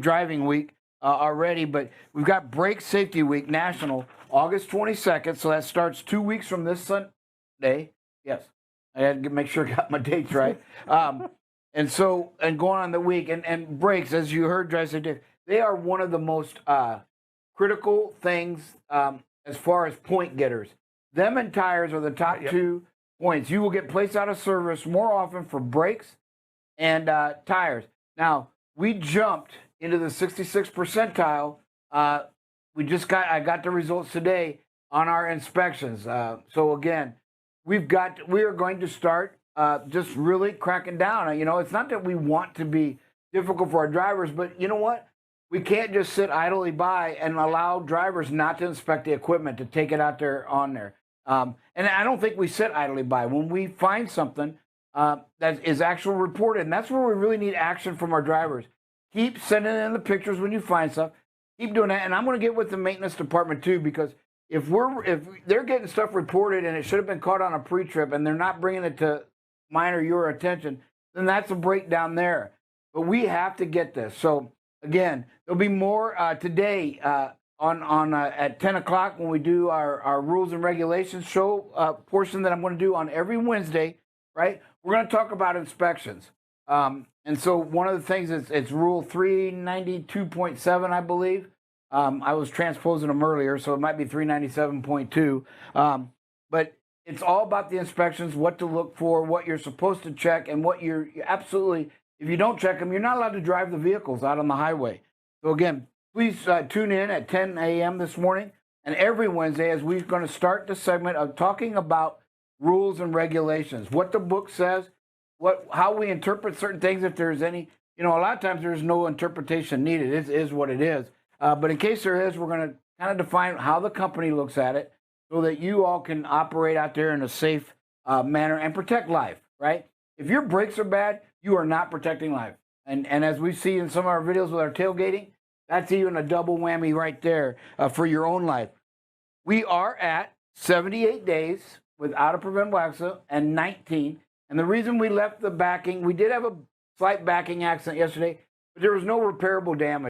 Driving Week already, but we've got Brake Safety Week National, August 22nd. So that starts 2 weeks from this Sunday. Yes, I had to make sure I got my dates right. And going on the week, and brakes, as you heard Drive Safe, they are one of the most critical things as far as point getters. Them and tires are the top two points. You will get placed out of service more often for brakes and tires. Now, we jumped into the 66th percentile. I got the results today on our inspections. So again, we are going to start just really cracking down. You know, it's not that we want to be difficult for our drivers, but you know what? We can't just sit idly by and allow drivers not to inspect the equipment, to take it out there on there. And I don't think we sit idly by. When we find something that is actually reported, and that's where we really need action from our drivers. Keep sending in the pictures when you find stuff. Keep doing that. And I'm going to get with the maintenance department too, because if they're getting stuff reported and it should have been caught on a pre-trip and they're not bringing it to mine or your attention, then that's a breakdown there. But we have to get this. So again, there'll be more today at 10 o'clock when we do our rules and regulations show portion that I'm going to do on every Wednesday, right? We're going to talk about inspections. And so one of the things is it's rule 392.7, I believe. I was transposing them earlier, so it might be 397.2. But it's all about the inspections, what to look for, what you're supposed to check, and what you're absolutely, if you don't check them, you're not allowed to drive the vehicles out on the highway. So again, please tune in at 10 a.m. this morning and every Wednesday as we're going to start the segment of talking about rules and regulations, what the book says, how we interpret certain things, if there's any. You know, a lot of times there's no interpretation needed. It is what it is. But in case there is, we're going to kind of define how the company looks at it so that you all can operate out there in a safe manner and protect life, right? If your brakes are bad, you are not protecting life. And as we see in some of our videos with our tailgating, That's even a double whammy right there for your own life. We are at 78 days without a preventable accident and 19. And the reason we left the backing, we did have a slight backing accident yesterday, but there was no repairable damage.